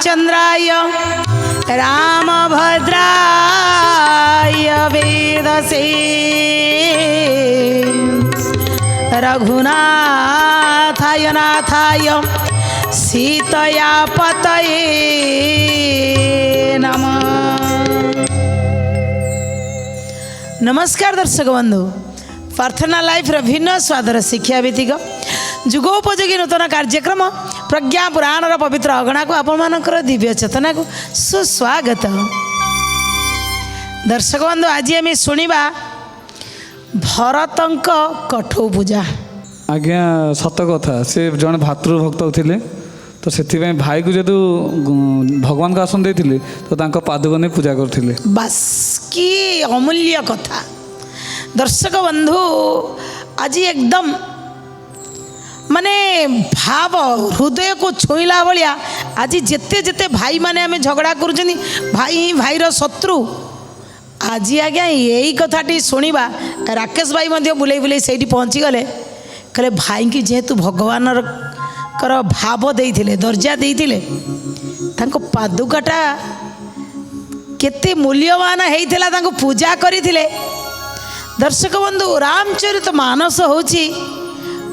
रामचंद्राय रामभद्राय वेदसे रघुनाथाय नाथाय सीतया पतये नमः। नमस्कार दर्शक बंधु, प्रार्थना लाइफ भिन्न स्वादर शिक्षा भित्तिक जुगोपयोगी नूतन कार्यक्रम प्रज्ञा पुराण पवित्र अगणा को आपमनकर दिव्य चेतना को सुस्वागत। दर्शक बंधु, आज आम शुणा भरतंक कठौ पूजा। आज्ञा सत कथा, से जड़े भातृभक्त थे तो से भाई को जो भगवान का आसन देते तो पादुक नहीं पूजा करते। बस कि अमूल्य कथा। दर्शक बंधु, आज एकदम माने भाव हृदय को छुईला भाया आज जिते जिते भाई माने आम झगड़ा कर भाई ही भाईर शत्रु। आज आज्ञा यही कथाटी शुणा राकेश भाई बुले बुले से पहुँची गले, कहले भाई की जेहेतु भगवान कर भाव देइथिले दर्जा देइथिले तांको पादुकाटा केते मूल्यवान हेइथिला तांको पूजा करिथिले। दर्शक बंधु, रामचरित मानस होची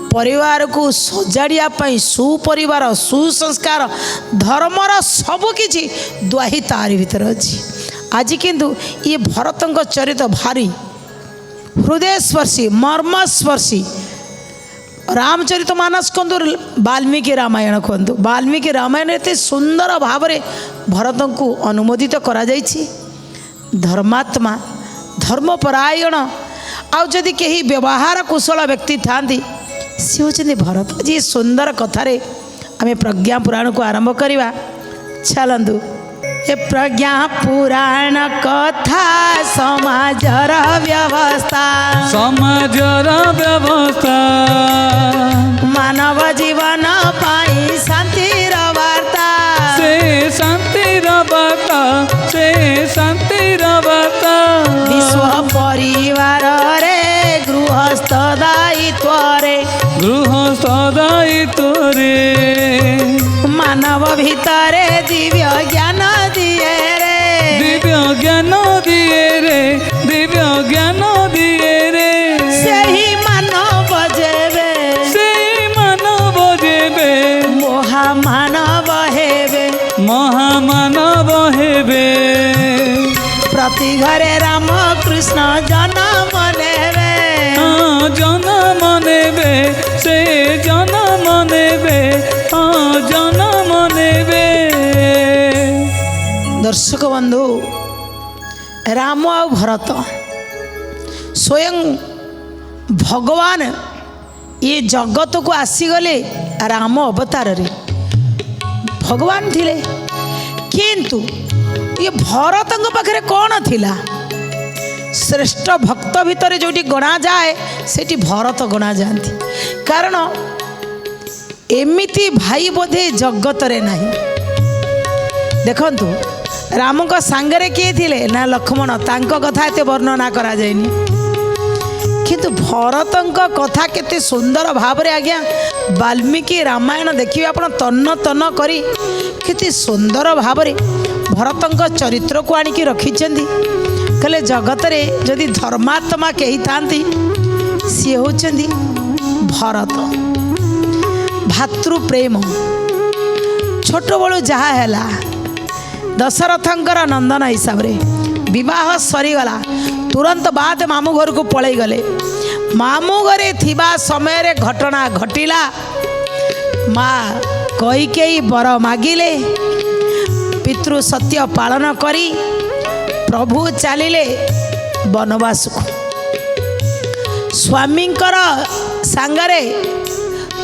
परिवार को सजाड़िया सुपरिवार सुसंस्कार धर्मर सबकि द्वाही तारी भीतर अच्छी। आज किंतु ये भरतंक चरित भारी हृदय स्पर्शी मर्मस्पर्शी रामचरित मानस कहतु वाल्मीकि रामायण कहतु वाल्मीकि रामायण एत सुंदर भाव में भरत को अनुमोदित करा जाइछि। धर्मात्मा धर्मपरायण आदि कहीं व्यवहार कुशल व्यक्ति थांती सी होती भरत। जी सुंदर कथारे आम प्रज्ञा पुराण को आरंभ करवा। चलतु ए प्रज्ञा पुराण कथा समाजर व्यवस्था मानव जीवन पाई शांतिर वार्ता विश्व परिवार रे गृहस्थ दायित्व रे मानव भितरे दिव्य ज्ञान दिए रे सही मानव जेबे महामानव हेबे प्रति घरे राम कृष्ण जन्म नेबे से जन्म नेबे। दर्शक बंधु, राम आ भरत स्वयं भगवान ये जगत को आसीगले राम अवतार रे भगवान थिले, किंतु ये भरत पाखे कौन थिला? श्रेष्ठ भक्त भितर जो गणा जाए सेठी भरत गणा जाती। कारण एमिति भाई बोधे जगत रे नहीं। देखंतु राम को सांगरे किए थिले ना लक्ष्मण, तांको कथा एते वर्णना करा जायनी, किंतु भरतंक कथा केते सुंदर भाव रे आज्ञा वाल्मीकि रामायण देखिए आपण तन्न तन्न करी केते सुंदर भाव रे भरतंक चरित्र को आनिकी रखिचंदी। कहले जगत रे जदि धर्मात्मा कही थांती सी होचंदी भरत। भातृ प्रेम छोट बड़ू जहा हैला दशरथंकर नंदन हिसाब रे विवाह सरीगला तुरंत बाद मामू घर को पलई गले। मामू घरे थिबा समय रे घटना घटिला। माँ कैकेयी बर मागिले, पितृ सत्य पालन करी प्रभु चलिले वनवास को। स्वामींकर सांगरे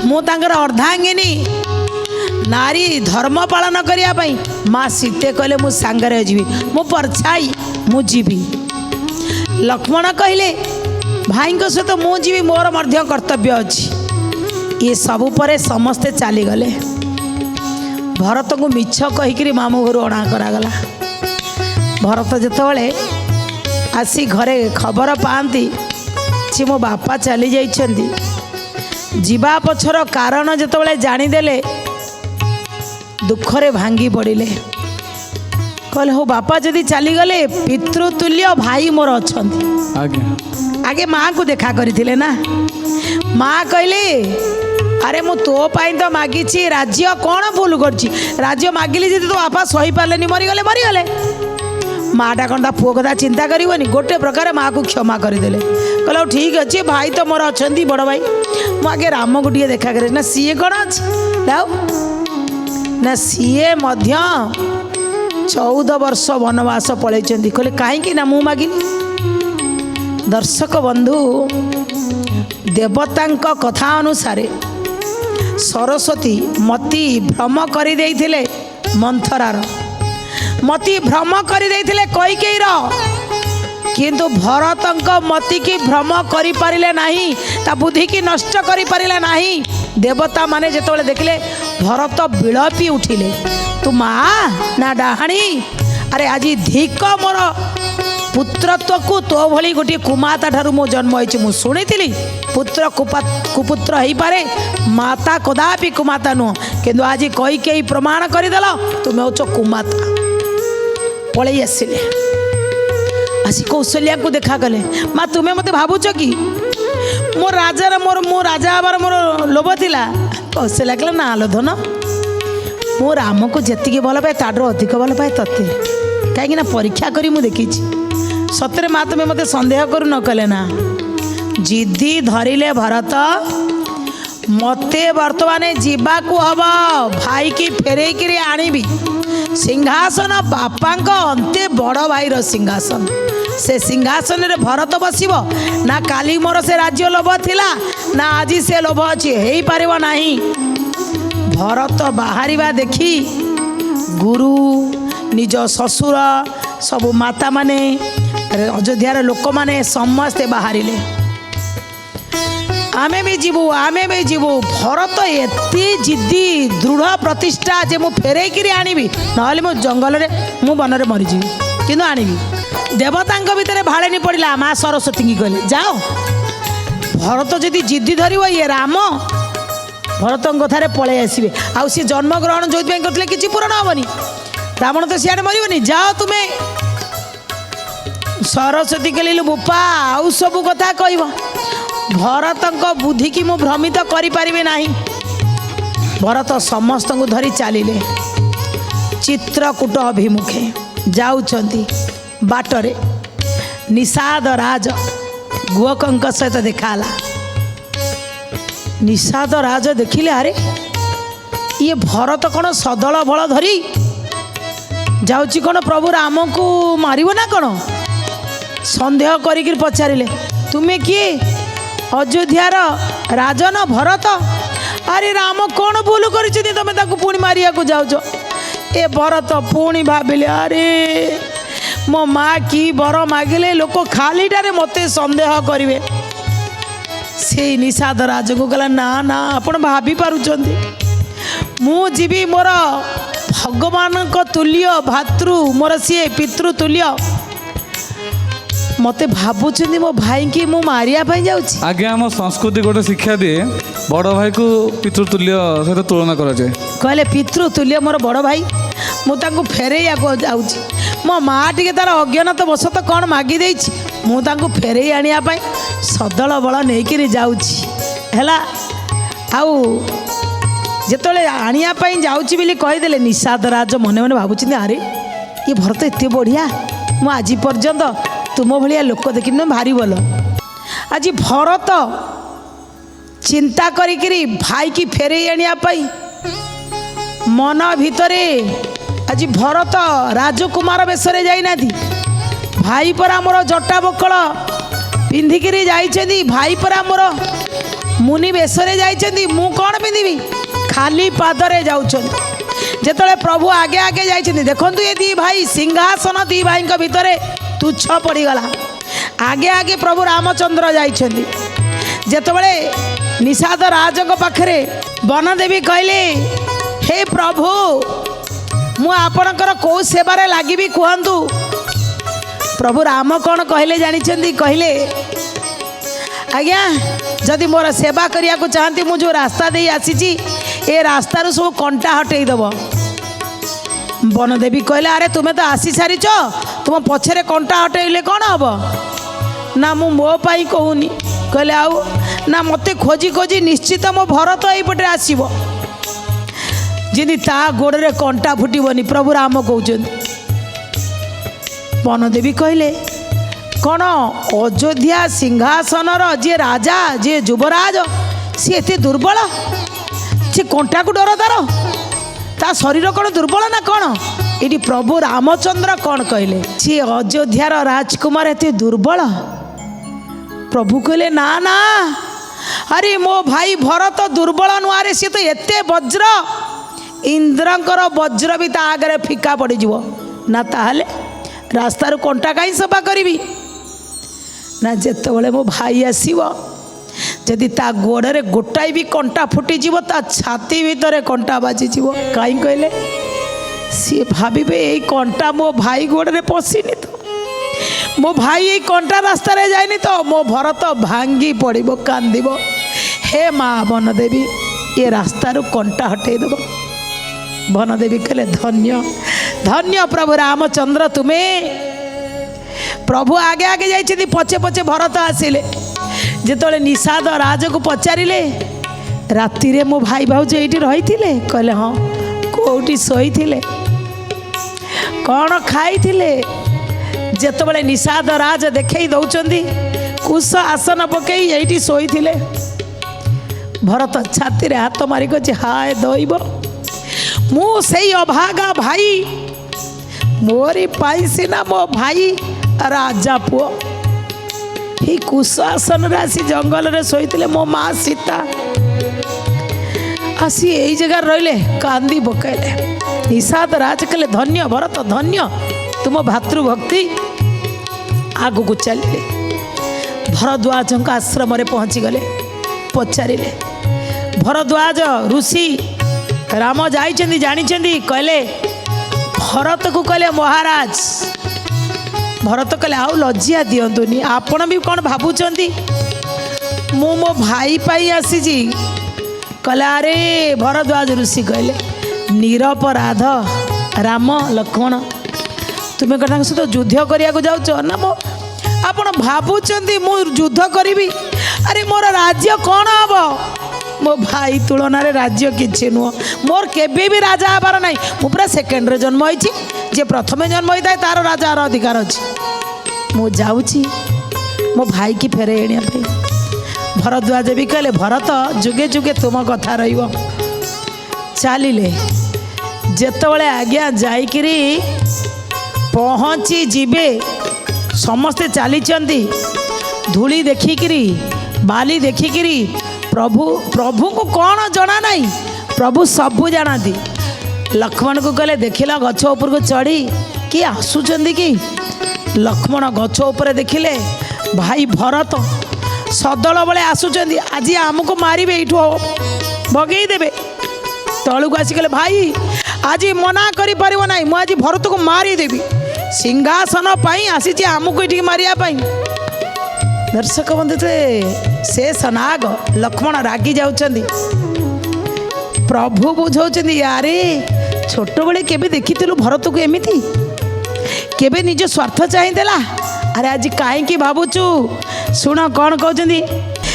मु तांकर अर्धांगिनी नारी धर्म पालन करिया पई माँ सीते कहले मु सांगरे जीवी मु परछाई मु जीवी। लक्ष्मण कहले भाई सहित मु जीवी मोर मध्य कर्तव्य अच्छी। ये सबु परे समस्ते चलीगले। भरत को मिछ कहीकि मामू घर अणा करागला। भरत जितेबाला आसी घरे खबर पाती सी मो बापा चली जाइछन्ति। जीवा पछर कारण जितेबाला जानीदेले ଦୁଃଖରେ ଭାଙ୍ଗି ପଡ଼ିଲେ। କହିଲେ ହଉ ବାପା ଯଦି ଚାଲିଗଲେ ପିତୃତୁଲ୍ୟ ଭାଇ ମୋର ଅଛନ୍ତି। ଆଜ୍ଞା ଆଗେ ମାଆକୁ ଦେଖା କରିଥିଲେ ନା। ମା କହିଲେ ଆରେ ମୁଁ ତୋ ପାଇଁ ତ ମାଗିଛି ରାଜ୍ୟ, କ'ଣ ଭୁଲ କରିଛି? ରାଜ୍ୟ ମାଗିଲି ଯଦି ତୋ ବାପା ସହିପାରିଲେନି, ମରିଗଲେ ମରିଗଲେ। ମାଆଟା କ'ଣ ତା ପୁଅ କଥା ଚିନ୍ତା କରିବନି? ଗୋଟେ ପ୍ରକାର ମାଆକୁ କ୍ଷମା କରିଦେଲେ। କହିଲେ ହଉ ଠିକ୍ ଅଛି, ଭାଇ ତ ମୋର ଅଛନ୍ତି, ବଡ଼ ଭାଇ, ମୁଁ ଆଗେ ରାମକୁ ଟିକେ ଦେଖା କରେ। ନା ସିଏ କ'ଣ ଅଛି ଆଉ ନା ସିଏ ମଧ୍ୟ 14 ବର୍ଷ ବନବାସ ପଳେଇଛନ୍ତି। କହିଲେ କାହିଁକି? ନା ମୁଁ ମାଗିଲି। ଦର୍ଶକ ବନ୍ଧୁ, ଦେବତାଙ୍କ କଥା ଅନୁସାରେ ସରସ୍ୱତୀ ମତି ଭ୍ରମ କରିଦେଇଥିଲେ ମନ୍ଥରାର, ମତି ଭ୍ରମ କରିଦେଇଥିଲେ କୈକେୟୀର, କିନ୍ତୁ ଭରତଙ୍କ ମତିକି ଭ୍ରମ କରିପାରିଲେ ନାହିଁ, ତା ବୁଦ୍ଧିକି ନଷ୍ଟ କରିପାରିଲେ ନାହିଁ। ଦେବତା ମାନେ ଯେତେବେଳେ ଦେଖିଲେ ଭରତ ବିଳପି ଉଠିଲେ, ତୁ ମା ନା ଡାହାଣୀ? ଆରେ ଆଜି ଧିକ ମୋର ପୁତ୍ରତ୍ୱକୁ, ତୋ ଭଳି ଗୋଟିଏ କୁମାତା ଠାରୁ ମୁଁ ଜନ୍ମ ହେଇଛି। ମୁଁ ଶୁଣିଥିଲି ପୁତ୍ର କୁପୁତ୍ର ହେଇପାରେ, ମାତା କଦାପି କୁମାତା ନୁହଁ, କିନ୍ତୁ ଆଜି କୈକେୟୀ ପ୍ରମାଣ କରିଦେଲ ତୁମେ ହେଉଛ କୁମାତା। ପଳେଇ ଆସିଲେ, ଆସି କୌଶଲ୍ୟାଙ୍କୁ ଦେଖା କଲେ। ମା ତୁମେ ମୋତେ ଭାବୁଛ କି ମୋ ରାଜାର ମୁଁ ରାଜା ହେବାର ମୋର ଲୋଭ ଥିଲା? କୌଶଲ୍ୟା କହିଲା ନା ଲୋ ଧନ, ମୁଁ ରାମକୁ ଯେତିକି ଭଲ ପାଏ ତାଠାରୁ ଅଧିକ ଭଲ ପାଏ ତତେ। କାହିଁକି ନା ପରୀକ୍ଷା କରି ମୁଁ ଦେଖିଛି। ସତରେ ମା ତୁମେ ମୋତେ ସନ୍ଦେହ କରୁ ନ କଲେ ନା। ଜିଦି ଧରିଲେ ଭରତ, ମୋତେ ବର୍ତ୍ତମାନ ଯିବାକୁ ହବ, ଭାଇକି ଫେରେଇକିରି ଆଣିବି। ସିଂହାସନ ବାପାଙ୍କ ଅନ୍ତେ ବଡ଼ ଭାଇର ସିଂହାସନ, ସେ ସିଂହାସନରେ ଭରତ ବସିବ ନା? କାଲି ମୋର ସେ ରାଜ୍ୟ ଲୋଭ ଥିଲା ନା ଆଜି ସେ ଲୋଭ ଅଛି? ହେଇପାରିବ ନାହିଁ। ଭରତ ବାହାରିବା ଦେଖି ଗୁରୁ, ନିଜ ଶ୍ୱଶୁର, ସବୁ ମାତାମାନେ, ଅଯୋଧ୍ୟାର ଲୋକମାନେ ସମସ୍ତେ ବାହାରିଲେ। ଆମେ ବି ଯିବୁ, ଆମେ ବି ଯିବୁ। ଭରତ ଏତେ ଜିଦ୍ଦି, ଦୃଢ଼ ପ୍ରତିଷ୍ଠା ଯେ ମୁଁ ଫେରେଇକିରି ଆଣିବି, ନହେଲେ ମୁଁ ଜଙ୍ଗଲରେ, ମୁଁ ବନରେ ମରିଯିବି, କିନ୍ତୁ ଆଣିବି। ଦେବତାଙ୍କ ଭିତରେ ଭାଳେନି ପଡ଼ିଲା। ମା ସରସ୍ୱତୀଙ୍କୁ କହିଲେ ଯାଅ, ଭରତ ଯଦି ଜିଦ୍ଦି ଧରିବ, ଇଏ ରାମ ଭରତଙ୍କ କଥାରେ ପଳେଇ ଆସିବେ। ଆଉ ସିଏ ଜନ୍ମଗ୍ରହଣ ଯୋଉଥିପାଇଁ କରିଥିଲେ କିଛି ପୂରଣ ହେବନି, ରାବଣ ତ ସିଆଡ଼େ ମରିବନି, ଯାଅ ତୁମେ। ସରସ୍ୱତୀ କହିଲେ ବୋପା ଆଉ ସବୁ କଥା କହିବ, ଭରତଙ୍କ ବୁଦ୍ଧିକି ମୁଁ ଭ୍ରମିତ କରିପାରିବି ନାହିଁ। ଭରତ ସମସ୍ତଙ୍କୁ ଧରି ଚାଲିଲେ ଚିତ୍ରକୂଟ ଅଭିମୁଖେ। ଯାଉଛନ୍ତି, ବାଟରେ ନିଷାଦ ରାଜ ଗୁହକଙ୍କ ସହିତ ଦେଖା ହେଲା। ନିଷାଦ ରାଜ ଦେଖିଲେ ଆରେ ଇଏ ଭରତ କ'ଣ ସଦଳ ବଳ ଧରି ଯାଉଛି, କ'ଣ ପ୍ରଭୁ ରାମକୁ ମାରିବ ନା କ'ଣ? ସନ୍ଦେହ କରିକି ପଚାରିଲେ ତୁମେ କିଏ? ଅଯୋଧ୍ୟାର ରାଜନ ଭରତ। ଆରେ ରାମ କ'ଣ ଭୁଲ କରିଛନ୍ତି ତମେ ତାକୁ ପୁଣି ମାରିବାକୁ ଯାଉଛ? ଏ ଭରତ ପୁଣି ଭାବିଲେ ଆରେ ମୋ ମା କି ବର ମାଗିଲେ ଲୋକ ଖାଲିଟାରେ ମୋତେ ସନ୍ଦେହ କରିବେ। ସେଇ ନିଷାଦ ରାଜକୁ କହିଲା ନା ନା, ଆପଣ ଭାବି ପାରୁଛନ୍ତି ମୁଁ ଯିବି, ମୋର ଭଗବାନଙ୍କ ତୁଲ୍ୟ ଭାତୃ, ମୋର ସିଏ ପିତୃତୁଲ୍ୟ, ମୋତେ ଭାବୁଛନ୍ତି ମୋ ଭାଇକି ମୁଁ ମାରିବା ପାଇଁ ଯାଉଛି। ଆଜ୍ଞା, ଆମ ସଂସ୍କୃତି ଗୋଟେ ଶିକ୍ଷା ଦିଏ ବଡ଼ ଭାଇକୁ ପିତୃତୁଲ୍ୟ ସହିତ ତୁଳନା କରାଯାଏ। କହିଲେ ପିତୃତୁଲ୍ୟ ମୋର ବଡ଼ ଭାଇ, ମୁଁ ତାଙ୍କୁ ଫେରେଇବାକୁ ଯାଉଛି। ମୋ ମା ଟିକେ ତାର ଅଜ୍ଞାନତା ବଶତଃ କ'ଣ ମାଗି ଦେଇଛି, ମୁଁ ତାଙ୍କୁ ଫେରେଇ ଆଣିବା ପାଇଁ ସଦଳ ବଳ ନେଇକିରି ଯାଉଛି ହେଲା। ଆଉ ଯେତେବେଳେ ଆଣିବା ପାଇଁ ଯାଉଛି ବୋଲି କହିଦେଲେ, ନିଷାଦ ରାଜ ମନେ ମନେ ଭାବୁଛନ୍ତି ଆରେ ଇଏ ଭରତ ଏତେ ବଢ଼ିଆ, ମୁଁ ଆଜି ପର୍ଯ୍ୟନ୍ତ ତୁମ ଭଳିଆ ଲୋକ ଦେଖିନି, ଭାରି ଭଲ। ଆଜି ଭରତ ଚିନ୍ତା କରିକିରି ଭାଇକି ଫେରେଇ ଆଣିବା ପାଇଁ ମନ ଭିତରେ, ଆଜି ଭରତ ରାଜକୁମାର ବେଶରେ ଯାଇନାହାନ୍ତି, ଭାଇ ପରା ମୋର ଜଟା ବକଳ ପିନ୍ଧିକିରି ଯାଇଛନ୍ତି, ଭାଇ ପରା ମୋର ମୁନି ବେଶରେ ଯାଇଛନ୍ତି, ମୁଁ କ'ଣ ପିନ୍ଧିବି? ଖାଲି ପାଦରେ ଯାଉଛନ୍ତି। ଯେତେବେଳେ ପ୍ରଭୁ ଆଗେ ଆଗେ ଯାଇଛନ୍ତି, ଦେଖନ୍ତୁ ଏ ଦି ଭାଇ, ସିଂହାସନ ଦି ଭାଇଙ୍କ ଭିତରେ ତୁଚ୍ଛ ପଡ଼ିଗଲା। ଆଗେ ଆଗେ ପ୍ରଭୁ ରାମଚନ୍ଦ୍ର ଯାଇଛନ୍ତି। ଯେତେବେଳେ ନିଷାଦ ରାଜଙ୍କ ପାଖରେ ବନଦେବୀ କହିଲେ ହେ ପ୍ରଭୁ, ମୁଁ ଆପଣଙ୍କର କେଉଁ ସେବାରେ ଲାଗିବି କୁହନ୍ତୁ। ପ୍ରଭୁ ରାମ କ'ଣ କହିଲେ ଜାଣିଛନ୍ତି? କହିଲେ ଆଜ୍ଞା, ଯଦି ମୋର ସେବା କରିବାକୁ ଚାହାନ୍ତି, ମୁଁ ଯେଉଁ ରାସ୍ତା ଦେଇ ଆସିଛି ଏ ରାସ୍ତାରୁ ସବୁ କଣ୍ଟା ହଟେଇ ଦେବ। ବନଦେବୀ କହିଲେ ଆରେ ତୁମେ ତ ଆସି ସାରିଛ, ତୁମ ପଛରେ କଣ୍ଟା ହଟେଇଲେ କ'ଣ ହବ? ନା ମୁଁ ମୋ ପାଇଁ କହୁନି। କହିଲେ ଆଉ? ନା ମୋତେ ଖୋଜି ଖୋଜି ନିଶ୍ଚିତ ମୋ ଭରତ ଏଇପଟେ ଆସିବ, ଯେମିତି ତା ଗୋଡ଼ରେ କଣ୍ଟା ଫୁଟିବନି। ପ୍ରଭୁ ରାମ କହୁଛନ୍ତି। ବନଦେବୀ କହିଲେ କ'ଣ ଅଯୋଧ୍ୟା ସିଂହାସନର ଯିଏ ରାଜା, ଯିଏ ଯୁବରାଜ, ସିଏ ଏତେ ଦୁର୍ବଳ? ସେ କଣ୍ଟାକୁ ଡର ତାର? ତା ଶରୀର କ'ଣ ଦୁର୍ବଳ ନା କ'ଣ? ଏଠି ପ୍ରଭୁ ରାମଚନ୍ଦ୍ର କ'ଣ କହିଲେ? ସିଏ ଅଯୋଧ୍ୟାର ରାଜକୁମାର ଏତେ ଦୁର୍ବଳ? ପ୍ରଭୁ କହିଲେ ନା ନା, ଆରେ ମୋ ଭାଇ ଭରତ ଦୁର୍ବଳ ନୁଆଁରେ, ସିଏ ତ ଏତେ ବଜ୍ର, ଇନ୍ଦ୍ରଙ୍କର ବଜ୍ର ବି ତା ଆଗରେ ଫିକା ପଡ଼ିଯିବ। ନା ତାହେଲେ ରାସ୍ତାରୁ କଣ୍ଟା କାହିଁ ସଫା କରିବି? ନା ଯେତେବେଳେ ମୋ ଭାଇ ଆସିବ, ଯଦି ତା ଗୋଡ଼ରେ ଗୋଟାଏ ବି କଣ୍ଟା ଫୁଟିଯିବ, ତା ଛାତି ଭିତରେ କଣ୍ଟା ବାଜିଯିବ। କାହିଁ କହିଲେ? ସିଏ ଭାବିବେ ଏଇ କଣ୍ଟା ମୋ ଭାଇ ଗୋଡ଼ରେ ପଶିନି ତ, ମୋ ଭାଇ ଏଇ କଣ୍ଟା ରାସ୍ତାରେ ଯାଇନି ତ, ମୋ ଭରତ ଭାଙ୍ଗି ପଡ଼ିବ, କାନ୍ଦିବ। ହେ ମା ବନଦେବୀ, ଏ ରାସ୍ତାରୁ କଣ୍ଟା ହଟେଇ ଦେବ। ବନଦେବୀ କହିଲେ ଧନ୍ୟ ଧନ୍ୟ ପ୍ରଭୁ ରାମଚନ୍ଦ୍ର ତୁମେ। ପ୍ରଭୁ ଆଗେ ଆଗେ ଯାଇଛନ୍ତି, ପଛେ ପଛେ ଭରତ ଆସିଲେ। ଯେତେବେଳେ ନିଷାଦ ରାଜକୁ ପଚାରିଲେ ରାତିରେ ମୋ ଭାଇ ଭାଉଜ ଏଇଠି ରହିଥିଲେ? କହିଲେ ହଁ। କେଉଁଠି ଶୋଇଥିଲେ? କ'ଣ ଖାଇଥିଲେ? ଯେତେବେଳେ ନିଷାଦ ରାଜ ଦେଖେଇ ଦେଉଛନ୍ତି କୁଶ ଆସନ ପକେଇ ଏଇଠି ଶୋଇଥିଲେ। ଭରତ ଛାତିରେ ହାତ ମାରି କହୁଛି ହାୟ ଦଇବ, ମୁଁ ସେଇ ଅଭାଗା ଭାଇ, ମୋରି ପାଇଁ ସିନା ମୋ ଭାଇ ରାଜା ପୁଅ ଏଇ କୁଶ ଆସନରେ ଆସି ଜଙ୍ଗଲରେ ଶୋଇଥିଲେ। ମୋ ମା ସୀତା ଆସି ଏଇ ଜାଗାରେ ରହିଲେ, କାନ୍ଦି ପକାଇଲେ। ନିଷାଦ ରାଜ କହିଲେ ଧନ୍ୟ ଭରତ, ଧନ୍ୟ ତୁମ ଭାତୃଭକ୍ତି। ଆଗକୁ ଚାଲିଲେ, ଭରଦ୍ୱାଜଙ୍କ ଆଶ୍ରମରେ ପହଞ୍ଚିଗଲେ। ପଚାରିଲେ ଭରଦ୍ୱାଜ ଋଷି ରାମ ଯାଇଛନ୍ତି ଜାଣିଛନ୍ତି? କହିଲେ ଭରତକୁ କହିଲେ ମହାରାଜ। ଭରତ କହିଲେ ଆଉ ଲଜ୍ଜା ଦିଅନ୍ତୁନି, ଆପଣ ବି କ'ଣ ଭାବୁଛନ୍ତି ମୁଁ ମୋ ଭାଇ ପାଇଁ ଆସିଛି? କହିଲେ ଆରେ ଭରଦ୍ୱାଜ ଋଷି କହିଲେ ନିରପରାଧ ରାମ ଲକ୍ଷ୍ମଣ, ତୁମେ କ'ଣ ତାଙ୍କ ସହିତ ଯୁଦ୍ଧ କରିବାକୁ ଯାଉଛ? ନା ମୋ ଆପଣ ଭାବୁଛନ୍ତି ମୁଁ ଯୁଦ୍ଧ କରିବି? ଆରେ ମୋର ରାଜ୍ୟ କ'ଣ ହବ? ମୋ ଭାଇ ତୁଳନାରେ ରାଜ୍ୟ କିଛି ନୁହଁ। ମୋର କେବେ ବି ରାଜା ହେବାର ନାହିଁ। ମୁଁ ପୁରା ସେକେଣ୍ଡରେ ଜନ୍ମ ହେଇଛି, ଯିଏ ପ୍ରଥମେ ଜନ୍ମ ହୋଇଥାଏ ତାର ରାଜାର ଅଧିକାର ଅଛି। ମୁଁ ଯାଉଛି ମୋ ଭାଇକି ଫେରାଇ ଆଣିବା ପାଇଁ। ଭରଦ୍ୱାଜ ବି କହିଲେ ଭରତ ଯୁଗେ ଯୁଗେ ତୁମ କଥା ରହିବ। ଚାଲିଲେ, ଯେତେବେଳେ ଆଜ୍ଞା ଯାଇକିରି ପହଞ୍ଚି ଯିବେ, ସମସ୍ତେ ଚାଲିଛନ୍ତି, ଧୂଳି ଦେଖିକିରି ବାଲି ଦେଖିକିରି ପ୍ରଭୁଙ୍କୁ କ'ଣ ଜଣା ନାହିଁ, ପ୍ରଭୁ ସବୁ ଜାଣନ୍ତି। ଲକ୍ଷ୍ମଣକୁ କହିଲେ ଦେଖିଲ ଗଛ ଉପରକୁ ଚଢ଼ି କିଏ ଆସୁଛନ୍ତି କି? ଲକ୍ଷ୍ମଣ ଗଛ ଉପରେ ଦେଖିଲେ ଭାଇ ଭରତ ସଦଳ ବେଳେ ଆସୁଛନ୍ତି। ଆଜି ଆମକୁ ମାରିବେ, ଏଇଠୁ ଭଗେଇ ଦେବେ। ତଳକୁ ଆସିଗଲେ ଭାଇ ଆଜି ମନା କରିପାରିବ ନାହିଁ, ମୁଁ ଆଜି ଭରତକୁ ମାରିଦେବି, ସିଂହାସନ ପାଇଁ ଆସିଛି ଆମକୁ ଏଠିକି ମାରିବା ପାଇଁ। ଦର୍ଶକ ବନ୍ଧୁ, ସେ ସନାଗ ଲକ୍ଷ୍ମଣ ରାଗି ଯାଉଛନ୍ତି। ପ୍ରଭୁ ବୁଝାଉଛନ୍ତି ଆରେ ଛୋଟବେଳେ କେବେ ଦେଖିଥିଲୁ ଭରତକୁ ଏମିତି? କେବେ ନିଜ ସ୍ୱାର୍ଥ ଚାହିଁଦେଲା? ଆରେ ଆଜି କାହିଁକି ଭାବୁଛୁ? ଶୁଣ କ'ଣ କହୁଛନ୍ତି।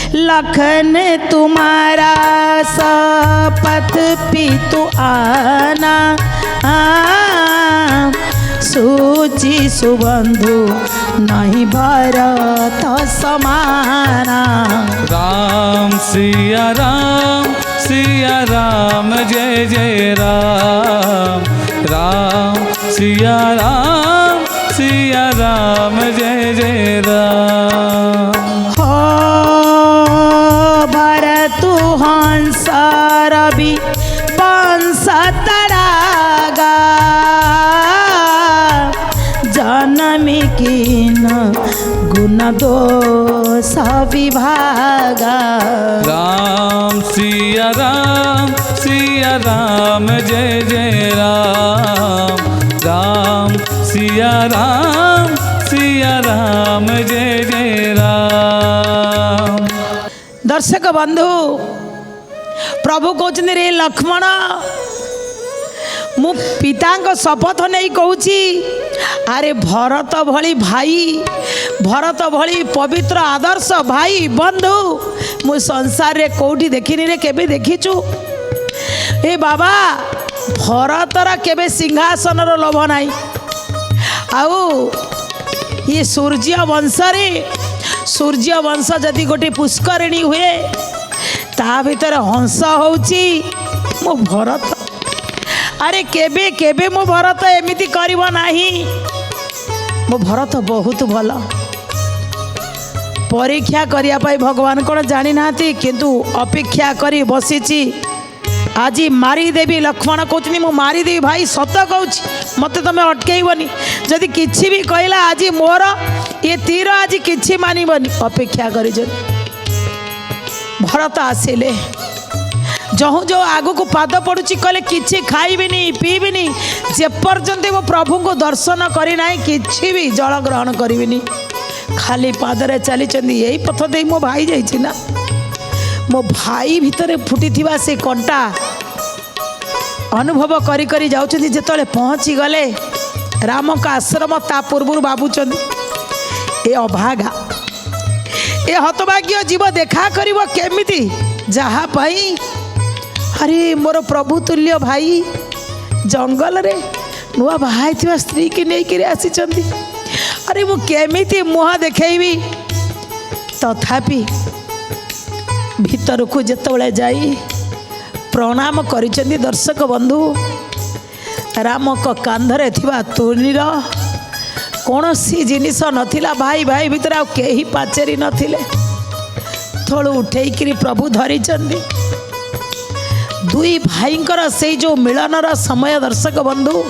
लखन तुम्हारा शपथ पितु आना, सूचि सुबंधु नहीं भरत समाना। राम सिया राम जय जय राम, राम सिया राम जय जय राम। भरतु हंस रवि वंश तरागा, जनमी कीन गुण दोष विभागा। राम सिया राम जय जय राम, राम सिया राम जय जय राम। दर्शक बंधु, प्रभु कहते रे लक्ष्मण मु पिता शपथ नहीं कहूची अरे भरत भली भाई भरत भली पवित्र आदर्श भाई बंधु मु संसार रे कोठी देखिनी रे केबे देखिचु ए बाबा भरतर केबे सिंहासन रो लोभ नाही आउ ये सूर्य वंश रे सूर्य वंश जदि गोटे पुष्करिणी हुए ता भीतर हंस होची मो भरत अरे केबे केबे मो भरत एमिति करिव नाही मो भरत बहुत भल परीक्षा करिया पाई भगवान कौन जानी नाती किंतु अपेक्षा करी बसीची आज मारिदेवी लक्ष्मण कहते मु मारिदेवी भाई सत कहूँ मत तुम अटकैबनी जदि किछि भी कहला आज मोर ये तीर आज किछि मानिबनी अपेक्षा कर भरत आसिले जहु जो आगु को पाद पड़ुची कहले किछि खाइबिनी पीबिनी जेपर्यंत मो प्रभु को दर्शन करिना किछि भी जल ग्रहण करिबिनी खाली पादरे चली यही पथ दे मो भाई जाइछि ना मो भाई भितर फुटी थिबा से कंटा अनुभव करी करी जाउछन्ती जेतले पहुँची गले राम का आश्रम ता पूर्व बाबुचंदी ए अभागा ए हतभाग्य जीव देखा करिवो केमिति जहा पाई अरे मोर प्रभु तुल्य भाई जंगल रे नुआ बाहाई थिबा स्त्री की नहीं करी आसीचंदी अरे मु केमिति मुह देखैबी तथापि भीतर को जेतबले जाई प्रणाम करिचंदी दर्शक बंधु राम को कांधरे थिबा तुनीर कौन सी जिनिस नथिला भाई भाई भीतर आ केही पाचेरी नथिले थोड़ू उठेइकरी प्रभु धरिचंदी दुई भाईंकर से जो मिलनर समय दर्शक बंधु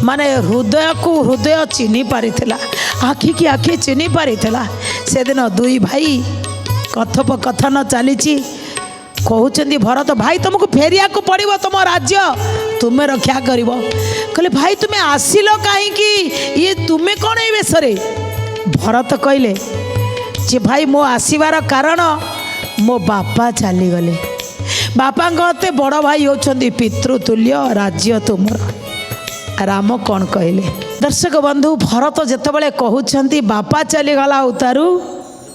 माने हृदय को हृदय चिन्ही पारिथिला आखि की आखि चिन्ही पारिथिला से दिन दुई भाई कथोपकथन चली कहते भरत भाई तुमको फेरिया को पड़ो तुम राज्य तुम्हें रक्षा कर कहले भाई तुम्हें आसिल कहीं ये तुम्हें कौन ये बेसरे भरत कहले जे भाई मो आसबार कारण मो बापा चलीगले बापा हते बड़ भाई होती पितृतुल्य राज्य तुमर राम कौन कहले दर्शक बंधु भरत जितेबाला कहते बापा चलीगला उतारू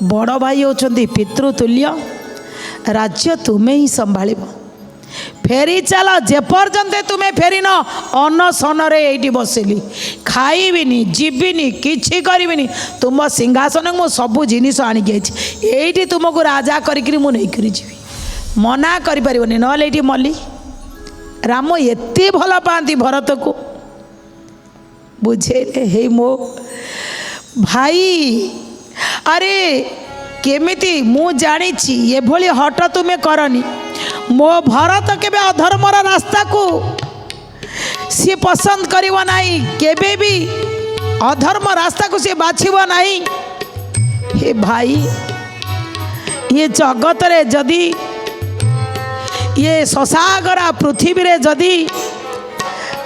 बड़ भाई होती पितृतुल्य राज्य तुम्हें ही संभाल फेरी चल जेपर्यंत तुम्हें फेरिन अनशन ये बसिली खाइबिनी जीविनी किछि करिबिनी तुम सिंहासन मु सबू जिनिस आनिकी ये तुमको राजा करी मुझे जीवी मना करें ना ये मल्ली राम एते भल पाती भरत को बुझे हे मो भाई अरे केमिति मु जानी ये भली हट तुम्हें करनी मो भरत केबे अधर्मर रास्ता को सी पसंद करिवो नाही केबे भी अधर्म रास्ता को सी बाछिबो नाही हे भाई ये जगत रे जदि ये ससागरा पृथ्वी रे जदि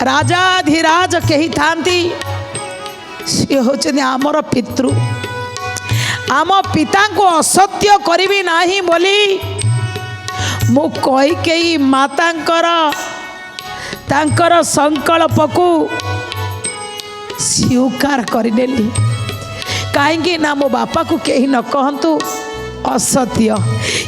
राजाधिराज कही थांती सी होचनी आमर पितृ आम पिता को असत्य करिबी नाही बोली मु कही कही मातांकर तांकर संकल्प को स्वीकार करनेली कहीं ना मो बापा को कहीं न कहतु असत्य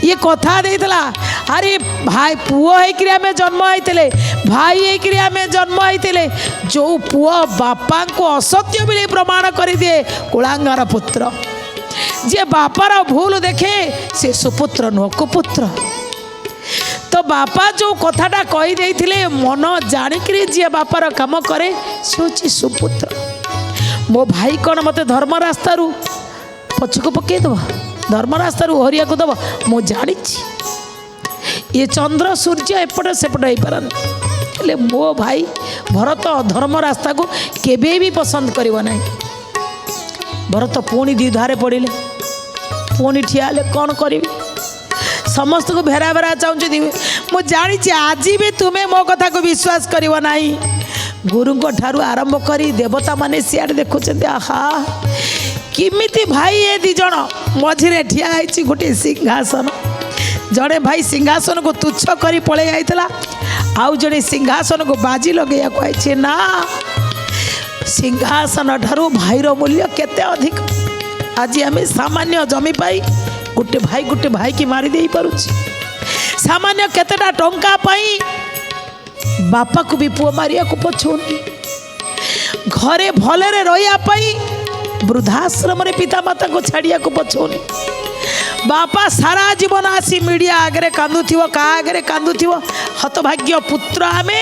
ये कथा देला अरे भाई पुओ होकर आम जन्म होते भाई होकर आम जन्म होते जो पुओ बापा को असत्य बोली प्रमाण कर दिए कुलांगार पुत्र जे बापार भूल देखे से सुपुत्र नुह कुपुत्र तो बापा जो कथाटा कहीदे मन जाणिक जी बापार काम करे से हूँ सुपुत्र मो भाई कौन मत धर्म रास्ता पछक पकईदब धर्म रास्ता हरिया को दब मु जानी ये चंद्र सूर्य एपट सेपट हो पारन मो भाई भरत धर्म रास्ता को केबे भी पसंद करिवो नहीं भरत पुणी द्विधारे पड़े पुणी ठिया कौन करी समस्त को भेरा भेरा चाहूँ मु जानी आज भी तुम्हें मो कथा को विश्वास करिवो नहीं गुरु ठारू आरंभ करी देवता माने सियाड़ देखुं आहा किमिति भाई ये दी जन मझिरे ठिया है गोटे सिंहासन जड़े भाई सिंहासन को तुच्छ करी पड़े जाइतला आउ जड़े सिंहासन को बाजी लगे कहे ना सिंहासन ठारू भाईर मूल्य केते अधिक। आज आम सामान्य जमी पाई गोटे भाई की मारी दे पारुछि सामान्य केतेटा टंका पाई बापा को भी पुआ मारिया को पछोनी घरे भलरे रहिया पाई वृद्धाश्रम रे पिता माता को छाड़िया को पछोनी बापा सारा जीवन आसी मीडिया आगे कांदुथिव का आगे कांदुथिव हतभाग्य पुत्र आमे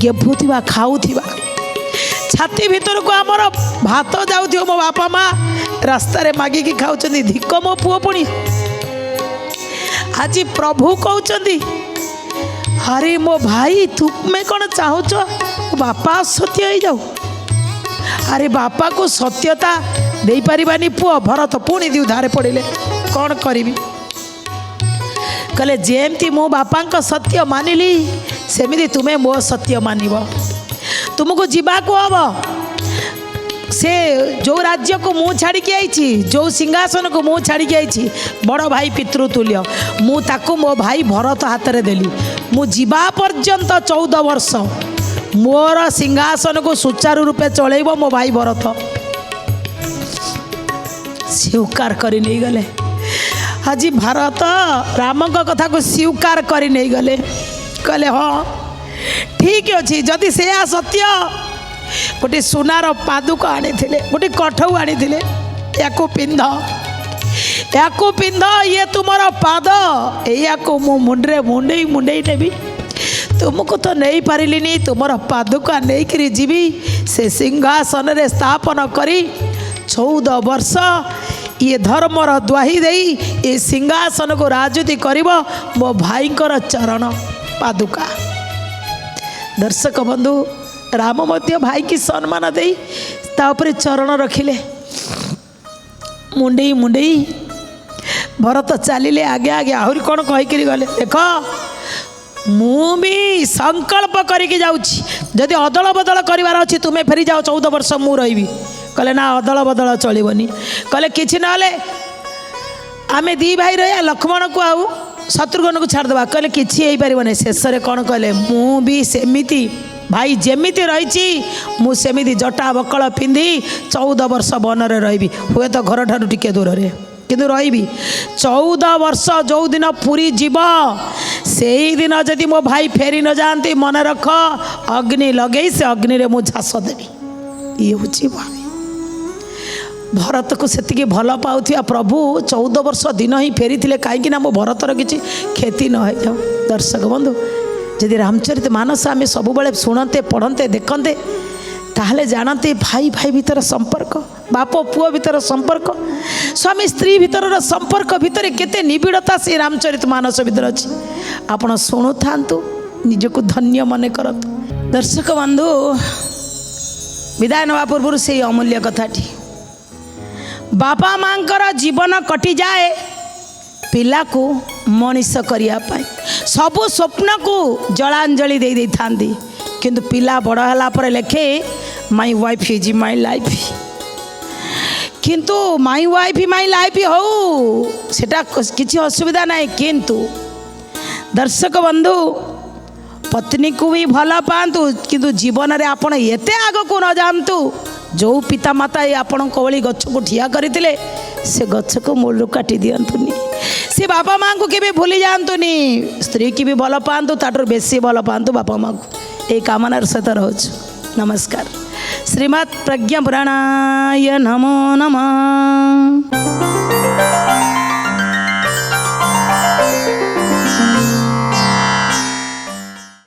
गेभुथिबा खाउथिबा छाती भीतर को आमर भात जाउथिव मो बापा माँ रास्ता रे मागिकी खाउचंदी धिक मो पुओ पुणी आज प्रभु कहउचंदी अरे मो भाई तुमे कौन चाहूच बापा सत्य हो जाऊ। अरे बापा को सत्यता दे पारिबानी पुओ भरत पुणी द्विधारे पड़े कौन करी कहले जेमती मो बापा का सत्य मानिली सेमिति तुमे मो सत्य मानिब तुमको जीवा को हम से जो राज्य को मु छाड़ी के आईची जो सिंहासन को मु छाड़ी के आईची बड़ भाई पितृतुल्य मु ताकू मो भाई भरत हाथ रे देली मु जीवा पर्यंत 14 वर्ष मोर सिंहासन को सुचारू रूपे चलैब मो भाई भरत स्वीकार कर नहीं गले। आज भारत राम कथा को स्वीकार कर नहीं गले कहले हाँ ठीक अच्छे जदि से सत्य गोटे सुनार पादुक आनी गोटे कठौ आनी या पिंध ये तुमर पाद या मो मुंडे मुंडे मुंडे नेबी तुमको तो नहीं पारिलिनी तुमर पादुका नहीं करी जीवी से सिंहासन रे स्थापन करी 14 वर्ष ये धर्मर द्वाही दे ये सिंहासन को राजनीति करिब मो भाईंकर चरण पादुका। दर्शक बंधु राम मध्य भाई की सम्मान दे तापरे चरण रखिले मुंडे मुंडे भरत चलिले आगे आगे आहरी कौन कहीकि गले देख मु भी संकल्प करके जाऊँगी जदि अदल बदल करार अच्छी तुम्हें फेरी जाओ 14 वर्ष मु रही कहले ना अदल बदल चलनी कहले किसी ना आमे दी भाई रहा लक्ष्मण को आउ शत्रुघ्न को छाड़देवा कहले किसी हो पार शेष में कौन कहले मु भी सेमिति भाई जेमिति रही मुझे जटा बकल पिंधि 14 वर्ष वन रे रही हुए तो घर ठारू टिके दूर रे किंतु रही 14 वर्ष जो दिन पुरी जीव से दिन जदि मो भाई फेरी न जाती मन रख अग्नि लगे से अग्नि रे मु झास देवी ये हूँ भाई भरत को सेतिकी भल पाउथिया प्रभु 14 वर्ष दिन ही फेरी थे कहीं मो भरतर किसी क्षति न हो जाओ। दर्शक बंधु यदि रामचरित मानस आम सब शुणते पढ़ते देखते ताहले जानते भाई भाई भीतर संपर्क बाप पुओ भीतर संपर्क स्वामी स्त्री भीतर संपर्क भीतर केते निबिड़ता से रामचरित मानस भीतर अच्छी आपण शुणु था निजक धन्य मन करत। दर्शक बंधु विदाय नवा पूर्व से अमूल्य कथाटी बापा मांकर जीवन कटि जाए पिला को मनीष करने सबू स्वप्न को जलांजलि दे दे थांदी किंतु पिला बड़ है पर लेखे my wife is my life किंतु माई वाइफ माई लाइफ हो सेटा किसी असुविधा नहीं किंतु दर्शक बंधु पत्नी को भी भल पातु किंतु जीवन में आपण एते आग को न जानतु जो पिता माता आपण कवली गछ को ठिया करते से गछ को मूल काटी दियंतुनी से बापा माँ को केबे भूली जातुनी स्त्री की भी भल पातु ताटर बेसी भल पातु बापा माँ को एक कामनार सहित रोज। नमस्कार। श्रीमद् प्रज्ञा पुराणाय नमो नमः।